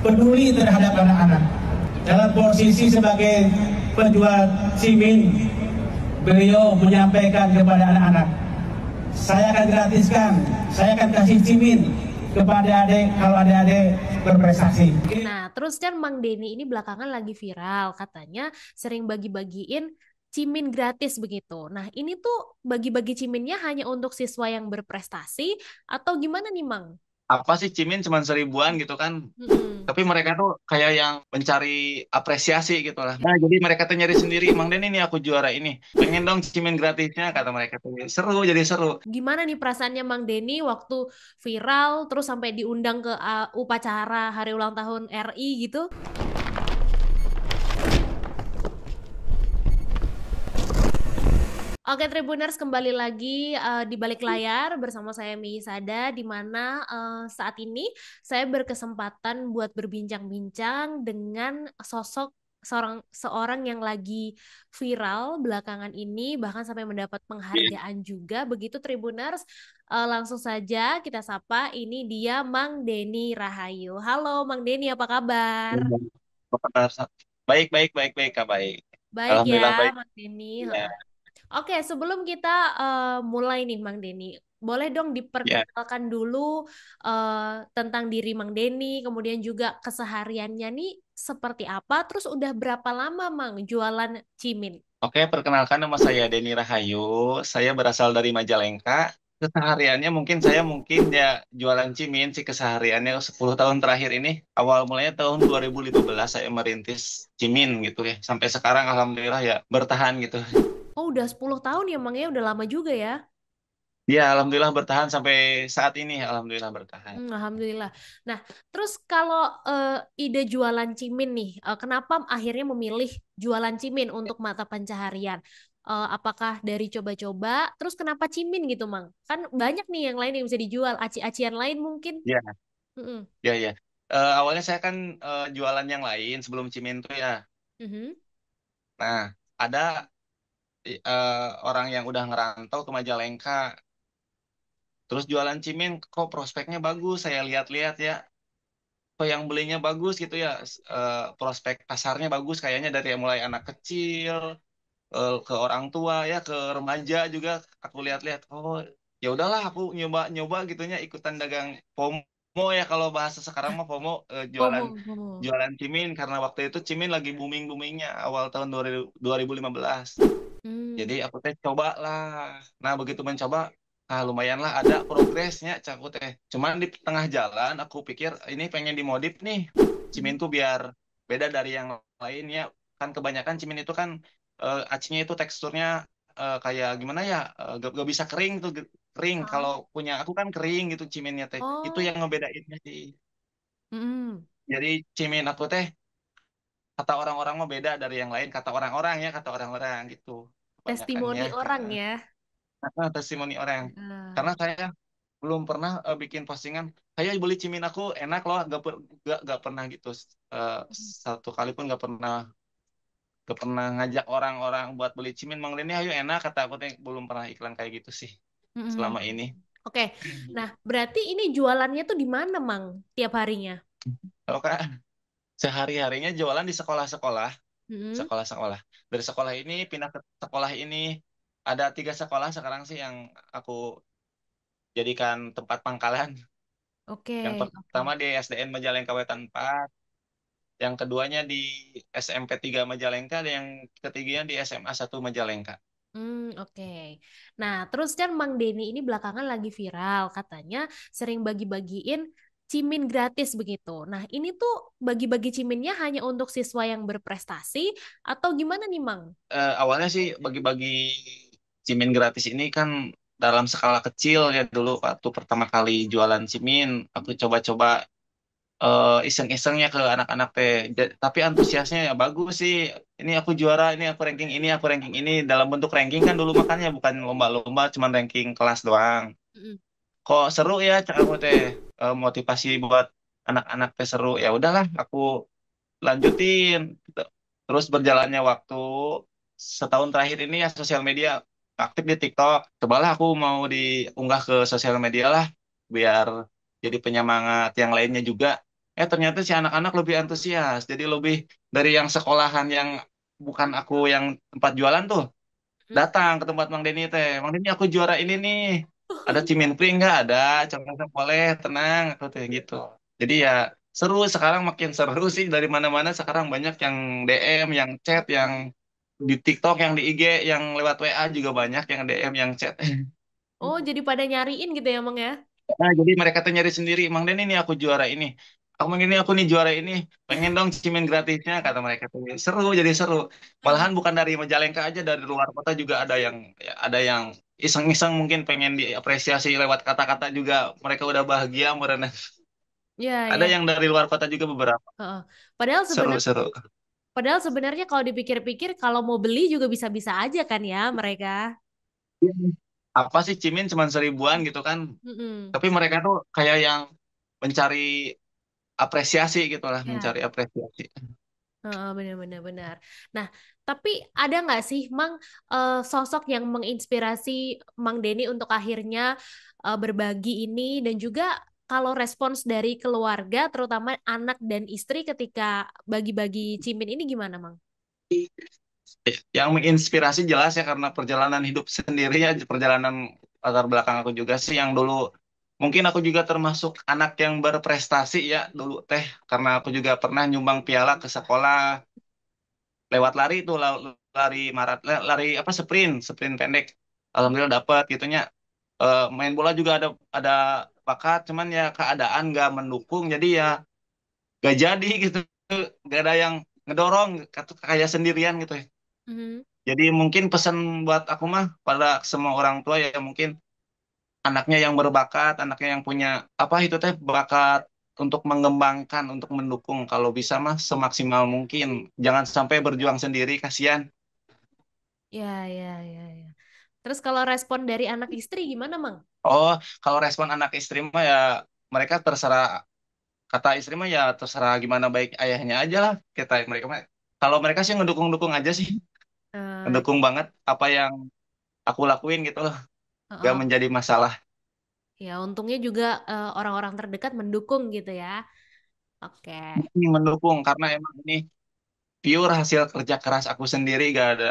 peduli terhadap anak-anak. Dalam posisi sebagai penjual cimin, beliau menyampaikan kepada anak-anak, saya akan gratiskan, saya akan kasih cimin kepada adik kalau adik-adik berprestasi. Nah, terus kan Mang Denny ini belakangan lagi viral, katanya sering bagi-bagiin cimin gratis begitu. Nah, ini tuh bagi-bagi ciminnya hanya untuk siswa yang berprestasi atau gimana nih, Mang? Apa sih cimin cuma 1.000-an gitu kan? Mm-mm. Tapi mereka tuh kayak yang mencari apresiasi gitu lah. Nah, jadi mereka tuh nyari sendiri, Mang Den ini aku juara ini. Pengen dong cimin gratisnya, kata mereka tuh. Seru, jadi seru. Gimana nih perasaannya Mang Denny waktu viral terus sampai diundang ke upacara hari ulang tahun RI gitu? Oke, Tribuners, kembali lagi di balik layar bersama saya Mi Sada, di mana saat ini saya berkesempatan buat berbincang-bincang dengan sosok seorang yang lagi viral belakangan ini, bahkan sampai mendapat penghargaan juga. Begitu Tribuners. Langsung saja kita sapa, ini dia Mang Denny Rahayu. Halo Mang Denny, apa kabar? Baik, baik, baik, baik, Kak, baik. Baik ya, Alhamdulillah baik. Mang Denny. Ya, Oke, sebelum kita mulai nih, Mang Denny, boleh dong ya. diperkenalkan dulu tentang diri Mang Denny, kemudian juga kesehariannya nih seperti apa, terus udah berapa lama Mang jualan cimin? Oke, perkenalkan nama saya Denny Rahayu. Saya berasal dari Majalengka. Kesehariannya mungkin ya jualan cimin sih kesehariannya 10 tahun terakhir ini. Awal mulanya tahun 2015 saya merintis cimin gitu ya. Sampai sekarang alhamdulillah ya bertahan gitu. Oh, udah 10 tahun ya, Mang ya, udah lama juga ya. Ya, alhamdulillah bertahan sampai saat ini. Alhamdulillah bertahan. Alhamdulillah. Nah, terus kalau ide jualan cimin nih, kenapa akhirnya memilih jualan cimin untuk mata pencaharian? Apakah dari coba-coba? Terus kenapa cimin gitu, Mang? Kan banyak nih yang lain yang bisa dijual, aci-acian lain mungkin. Ya, Mm-mm. ya, ya. Awalnya saya kan jualan yang lain sebelum cimin tuh ya. Mhm. Nah, ada orang yang udah ngerantau ke Majalengka. Terus jualan cimin, kok prospeknya bagus. Saya lihat-lihat ya, kok yang belinya bagus gitu ya. Prospek pasarnya bagus kayaknya dari yang mulai anak kecil, ke orang tua ya, ke remaja juga. Aku lihat-lihat, oh ya udahlah aku nyoba-nyoba gitunya ikutan dagang FOMO ya kalau bahasa sekarang mah FOMO, jualan Ngomong, ngomong. jualan cimin karena waktu itu cimin lagi booming-boomingnya awal tahun 2015. Hmm. Jadi aku teh coba lah. Nah begitu mencoba, lumayan lah ada progresnya cak aku teh. Cuman di tengah jalan aku pikir ini pengen dimodif nih. Cimin Mhm. tuh biar beda dari yang lainnya. Kan kebanyakan cimin itu kan acinya itu teksturnya kayak gimana ya? Gak bisa kering tuh kering. Kalau Oh. punya aku kan kering gitu ciminnya teh. Itu Oh. yang ngebedainnya sih. Mm-mm. Jadi cimin aku teh kata orang-orang mah beda dari yang lain. Kata orang-orang gitu. Kebanyakannya. Testimoni orang ya. Testimoni orang. Heeh. Karena saya belum pernah bikin postingan. Saya beli cimin aku enak loh, gak pernah gitu. Eh, Satu kali pun gak pernah ngajak orang-orang buat beli cimin. Mang Leni, ayo enak kata aku teh belum pernah iklan kayak gitu sih Mm-mm. selama ini. Oke, nah berarti ini jualannya tuh di mana, Mang, tiap harinya? Kalau kak sehari-harinya jualan di sekolah-sekolah, Mm-mm. sekolah-sekolah. Dari sekolah ini pindah ke sekolah ini. Ada 3 sekolah sekarang sih yang aku jadikan tempat pangkalan. Oke, Yang oke. pertama di SDN Majalengka Wetan 4, yang keduanya di SMP 3 Majalengka, dan yang ketiganya di SMA 1 Majalengka. Oke. Nah, terus kan Mang Denny ini belakangan lagi viral, katanya sering bagi-bagiin cimin gratis begitu. Nah, ini tuh bagi-bagi ciminnya hanya untuk siswa yang berprestasi atau gimana nih, Mang? Awalnya sih bagi-bagi cimin gratis ini kan dalam skala kecil ya dulu waktu pertama kali jualan cimin, aku coba-coba iseng-isengnya ke anak-anak teh. Tapi antusiasnya ya bagus sih. Ini aku juara, ini aku ranking ini, aku ranking ini. Dalam bentuk ranking kan dulu makanya bukan lomba-lomba, cuman ranking kelas doang. Mm. Kok seru ya cak aku teh. Motivasi buat anak-anak teh seru. Ya udahlah aku lanjutin. Terus berjalannya waktu setahun terakhir ini ya sosial media aktif di TikTok. Cobalah aku mau diunggah ke sosial media lah biar jadi penyemangat yang lainnya juga. Ternyata si anak-anak lebih antusias. Jadi lebih dari yang sekolahan yang bukan aku yang tempat jualan tuh. Hmm? Datang ke tempat Mang Denny teh. Mang Denny aku juara ini nih. Ada Ciminpring nggak? Ada. Coba boleh, tenang. Aku tuh gitu. Jadi ya seru. Sekarang makin seru sih. Dari mana-mana sekarang banyak yang DM, yang chat, yang di TikTok, yang di IG, yang lewat WA juga banyak yang DM, yang chat. Oh, jadi pada nyariin gitu ya, Mang ya? Nah, jadi mereka tuh nyari sendiri, Mang Den ini aku juara ini. Aku nih juara ini. Pengen dong cimin gratisnya, kata mereka tuh. Seru, jadi seru. Malahan bukan dari Majalengka aja, dari luar kota juga ada yang ya, ada yang iseng-iseng mungkin pengen diapresiasi lewat kata-kata juga. Mereka udah bahagia, merena. Ya, Ada ya. yang dari luar kota juga beberapa. Heeh. Padahal sebenarnya Seru-seru. Padahal sebenarnya kalau dipikir-pikir kalau mau beli juga bisa-bisa aja kan ya mereka. Apa sih cimin cuma 1.000-an gitu kan. Mm-mm. Tapi mereka tuh kayak yang mencari apresiasi gitu lah, Ya, mencari apresiasi. heeh, benar-benar benar. Nah, tapi ada nggak sih Mang sosok yang menginspirasi Mang Denny untuk akhirnya berbagi ini dan juga kalau respons dari keluarga terutama anak dan istri ketika bagi-bagi cimin ini gimana Mang? Yang menginspirasi jelas ya karena perjalanan hidup sendiri ya, perjalanan latar belakang aku juga sih yang dulu mungkin aku juga termasuk anak yang berprestasi ya dulu teh karena aku juga pernah nyumbang piala ke sekolah lewat lari itu lari lari apa sprint sprint pendek. Alhamdulillah dapat gitunya. Main bola juga ada bakat cuman ya keadaan nggak mendukung jadi ya gak jadi gitu, gak ada yang ngedorong kayak sendirian gitu ya. Mhm. Jadi mungkin pesan buat aku mah pada semua orang tua ya mungkin anaknya yang berbakat, anaknya yang punya apa itu teh bakat untuk mengembangkan, untuk mendukung. Kalau bisa mah semaksimal mungkin. Jangan sampai berjuang sendiri, kasihan. Ya, ya, ya, ya. Terus kalau respon dari anak istri gimana Mang? Oh, kalau respon anak istri mah ya mereka terserah, kata istri mah ya terserah gimana baik ayahnya aja lah. Kata mereka mah. Kalau mereka sih ngedukung-dukung aja sih. Eh, Ngedukung banget apa yang aku lakuin gitu loh. Gak oh, menjadi masalah. ya untungnya juga orang-orang terdekat mendukung gitu ya. Oke. Mendukung karena emang ini pure hasil kerja keras aku sendiri gak ada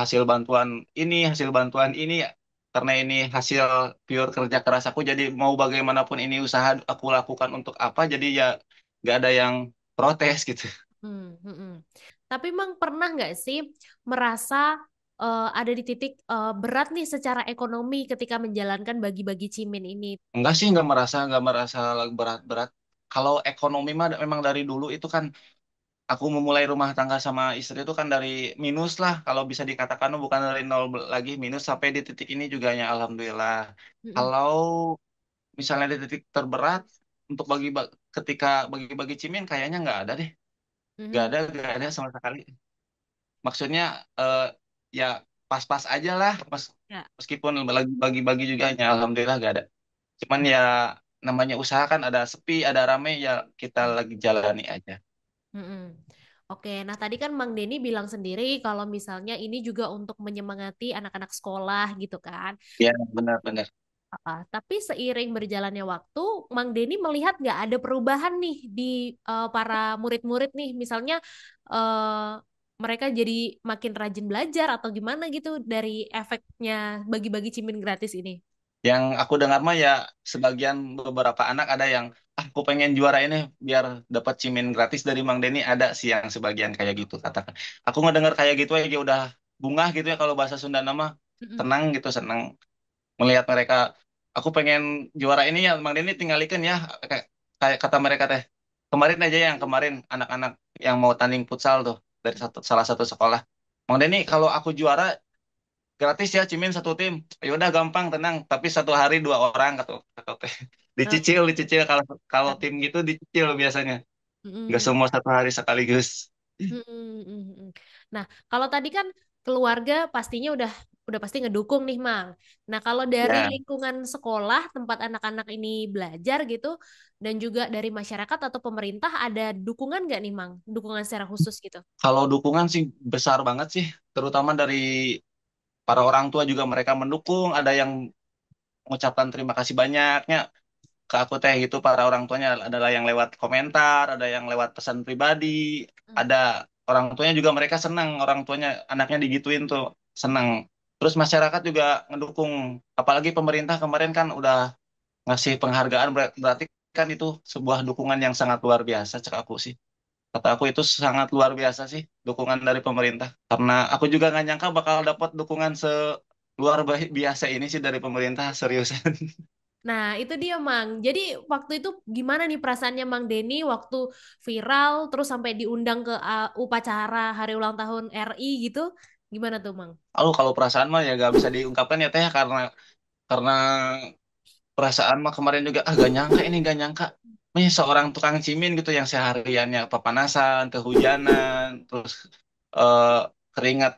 hasil bantuan ini ya. Karena ini hasil pure kerja keras aku jadi mau bagaimanapun ini usaha aku lakukan untuk apa jadi ya gak ada yang protes gitu. Hmm. Tapi Mang pernah nggak sih merasa ada di titik berat nih secara ekonomi ketika menjalankan bagi-bagi cimin ini? Enggak sih, nggak merasa berat-berat. Kalau ekonomi mah memang dari dulu itu kan aku memulai rumah tangga sama istri itu kan dari minus lah kalau bisa dikatakan bukan dari nol lagi minus sampai di titik ini juga ya alhamdulillah. Mm-mm. Kalau misalnya di titik terberat untuk ketika bagi-bagi cimin kayaknya nggak ada deh, Mhm. nggak ada sama sekali. Maksudnya eh, ya pas-pas aja lah, Ya. meskipun lagi bagi-bagi juga ya alhamdulillah nggak ada. Cuman ya namanya usaha kan ada sepi, ada rame ya kita lagi jalani aja. Mm-mm. Oke, nah tadi kan Mang Denny bilang sendiri kalau misalnya ini juga untuk menyemangati anak-anak sekolah gitu kan. Ya benar-benar. Tapi seiring berjalannya waktu, Mang Denny melihat nggak ada perubahan nih di para murid-murid nih, misalnya eh, mereka jadi makin rajin belajar atau gimana gitu dari efeknya bagi-bagi cimin gratis ini. Yang aku dengar mah ya sebagian beberapa anak ada yang aku pengen juara ini biar dapat cimin gratis dari Mang Denny ada sih yang sebagian kayak gitu katakan. Aku ngedengar kayak gitu aja udah bungah gitu ya kalau bahasa Sunda nama Mm-mm. tenang gitu senang melihat mereka. Aku pengen juara ini ya Mang Denny tinggalikan ya kayak kayak kata mereka teh. Kemarin aja yang kemarin anak-anak yang mau tanding futsal tuh dari salah satu sekolah. Mang Denny kalau aku juara gratis ya Cimin satu tim. Ya udah gampang tenang. Tapi satu hari 2 orang kata teh. Eh, Dicicil kalau kalau eh, tim gitu dicicil biasanya. Nggak mm-mm. semua satu hari sekaligus. Mm. Nah, kalau tadi kan keluarga pastinya udah pasti ngedukung nih, Mang. Nah, kalau dari Ya, lingkungan sekolah tempat anak-anak ini belajar gitu, dan juga dari masyarakat atau pemerintah ada dukungan nggak nih, Mang? Dukungan secara khusus gitu? kalau dukungan sih besar banget sih, terutama dari para orang tua juga mereka mendukung, ada yang mengucapkan terima kasih banyaknya. ke aku teh gitu para orang tuanya adalah yang lewat komentar, ada yang lewat pesan pribadi, Hmm. ada orang tuanya juga mereka senang, orang tuanya anaknya digituin tuh senang. Terus masyarakat juga ngedukung, apalagi pemerintah kemarin kan udah ngasih penghargaan berarti kan itu sebuah dukungan yang sangat luar biasa cek aku sih. Kata aku itu sangat luar biasa sih dukungan dari pemerintah. Karena aku juga nggak nyangka bakal dapat dukungan seluar biasa ini sih dari pemerintah seriusan. Nah, itu dia, Mang. Jadi, waktu itu gimana nih perasaannya Mang Denny waktu viral, terus sampai diundang ke upacara hari ulang tahun RI gitu? Gimana tuh, Mang? Lalu kalau perasaan mah ya gak bisa diungkapkan ya teh karena perasaan mah kemarin juga gak nyangka ini gak nyangka. Nih seorang tukang cimin gitu yang sehariannya kepanasan, kehujanan, terus eh, keringat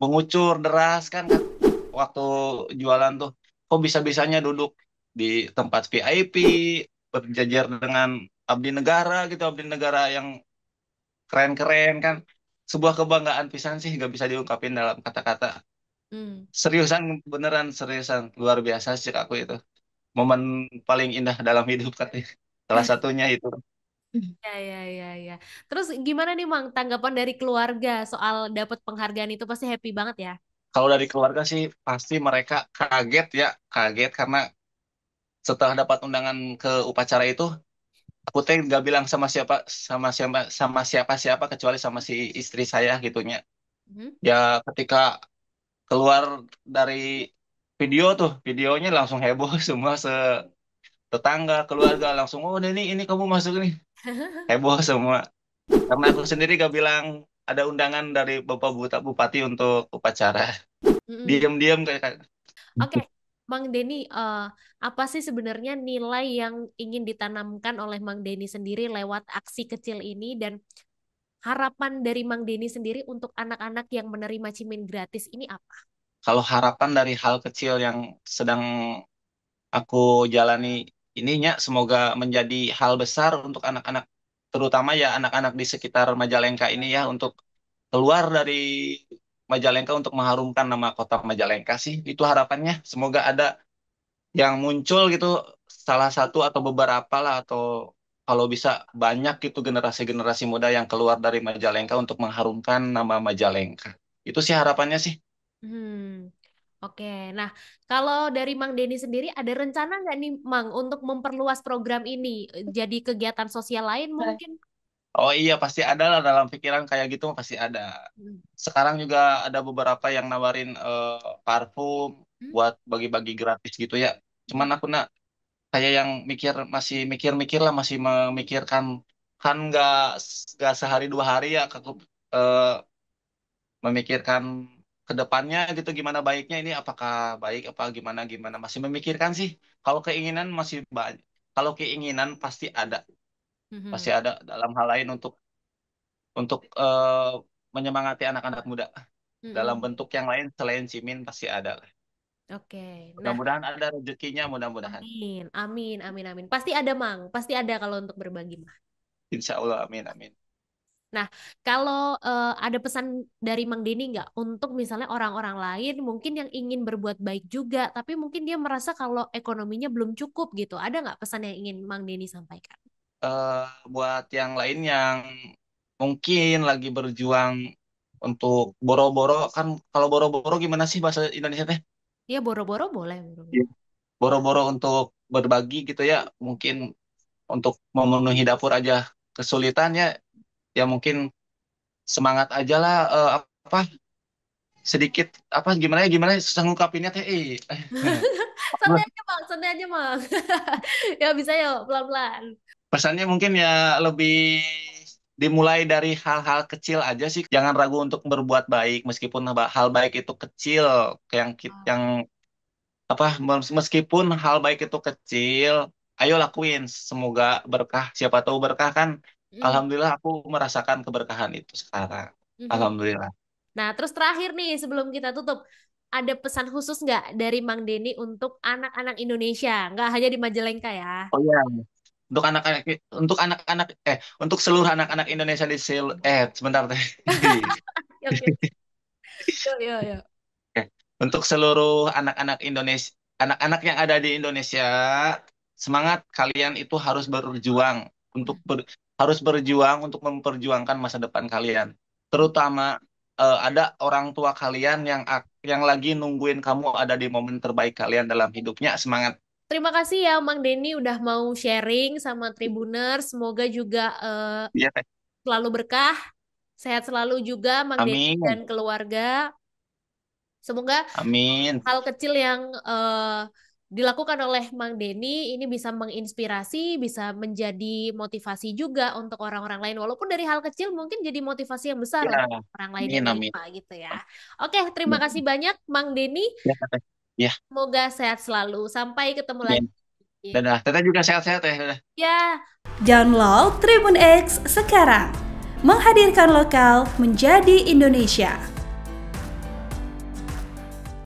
mengucur deras kan waktu jualan tuh kok bisa-bisanya duduk di tempat VIP berjajar dengan abdi negara gitu abdi negara yang keren-keren kan sebuah kebanggaan pisan sih gak bisa diungkapin dalam kata-kata Hmm. seriusan beneran seriusan luar biasa sih aku itu momen paling indah dalam hidup katanya salah satunya itu. Ya, ya, ya, ya. Terus gimana nih, Mang, tanggapan dari keluarga soal dapat penghargaan itu pasti happy banget ya? Kalau dari keluarga sih pasti mereka kaget ya kaget karena setelah dapat undangan ke upacara itu aku teh gak bilang sama siapa siapa kecuali sama si istri saya gitunya Hmm? ya ketika keluar dari videonya langsung heboh semua tetangga keluarga langsung oh ini kamu masuk nih heboh semua karena aku sendiri gak bilang ada undangan dari Bapak Bupati untuk upacara Mm-mm. diam-diam kayak Oke, Mang Denny, apa sih sebenarnya nilai yang ingin ditanamkan oleh Mang Denny sendiri lewat aksi kecil ini dan harapan dari Mang Denny sendiri untuk anak-anak yang menerima cimin gratis ini apa? kalau harapan dari hal kecil yang sedang aku jalani ininya semoga menjadi hal besar untuk anak-anak terutama ya anak-anak di sekitar Majalengka ini ya untuk keluar dari Majalengka untuk mengharumkan nama kota Majalengka sih itu harapannya semoga ada yang muncul gitu salah satu atau beberapa lah atau kalau bisa banyak gitu generasi-generasi muda yang keluar dari Majalengka untuk mengharumkan nama Majalengka itu sih harapannya sih. Hmm, oke. Nah, kalau dari Mang Denny sendiri ada rencana nggak nih, Mang, untuk memperluas program ini jadi kegiatan sosial lain mungkin? Oh iya pasti ada lah dalam pikiran kayak gitu pasti ada. Hmm. Sekarang juga ada beberapa yang nawarin parfum Hmm? buat bagi-bagi gratis gitu ya. Hmm? Cuman aku kayak yang masih mikir-mikir lah masih memikirkan kan nggak sehari dua hari ya aku eh, memikirkan ke depannya gitu gimana baiknya ini apakah baik apa gimana gimana masih memikirkan sih. Kalau keinginan masih banyak. Kalau keinginan pasti Hmm. ada dalam hal lain untuk menyemangati anak-anak muda dalam Hmm. bentuk yang lain selain Cimin pasti ada lah. Oke. Nah, Mudah-mudahan ada rezekinya, mudah-mudahan. amin, amin, amin, amin. Pasti ada, Mang. Pasti ada kalau untuk berbagi, Mang. Insya Allah, amin, amin. Nah, kalau ada pesan dari Mang Denny nggak untuk misalnya orang-orang lain mungkin yang ingin berbuat baik juga, tapi mungkin dia merasa kalau ekonominya belum cukup gitu. Ada nggak pesan yang ingin Mang Denny sampaikan? Eh, buat yang lain yang mungkin lagi berjuang untuk boro-boro, kan kalau boro-boro gimana sih bahasa Indonesia teh? Ya, boro-boro boleh, Iya. boro-boro. Boro-boro untuk berbagi gitu ya, mungkin untuk memenuhi dapur aja kesulitan ya, ya mungkin semangat aja lah, apa, sedikit, apa, gimana ya, susah ngungkapinnya teh, Santai aja, Mang. Santai aja, Mang. Ya, bisa yuk, pelan-pelan. pesannya mungkin ya lebih dimulai dari hal-hal kecil aja sih. Jangan ragu untuk berbuat baik meskipun hal baik itu kecil. Yang apa meskipun hal baik itu kecil, ayo lakuin. Semoga berkah. Siapa tahu berkah kan. Mm, Alhamdulillah aku merasakan keberkahan itu sekarang. mhm. Alhamdulillah. Nah, terus terakhir nih sebelum kita tutup, ada pesan khusus nggak dari Mang Denny untuk anak-anak Indonesia? Nggak hanya di Majalengka ya. Oh iya. Untuk anak-anak untuk anak-anak untuk seluruh anak-anak Indonesia sebentar teh. Oke. Yuk, yuk, yuk. Oke. Untuk seluruh anak-anak Indonesia, anak-anak yang ada di Indonesia, semangat, kalian itu harus berjuang harus berjuang untuk memperjuangkan masa depan kalian. Terutama ada orang tua kalian yang lagi nungguin kamu ada di momen terbaik kalian dalam hidupnya. Semangat. Terima kasih ya Mang Denny udah mau sharing sama Tribuners. Semoga juga Iya, Teh. selalu berkah, sehat selalu juga Mang Denny Amin. dan keluarga. Semoga Amin. hal kecil yang dilakukan oleh Mang Denny ini bisa menginspirasi, bisa menjadi motivasi juga untuk orang-orang lain. Walaupun dari hal kecil mungkin jadi motivasi yang besar Ya, untuk orang lain amin, yang amin. menimpa gitu ya. Oke, terima kasih banyak Mang Denny. Ya, Teh. Ya, Semoga sehat selalu. Sampai ketemu amin. lagi. Dadah. Teteh juga sehat-sehat ya. Dadah. Ya. Download Tribun X sekarang. Menghadirkan lokal menjadi Indonesia.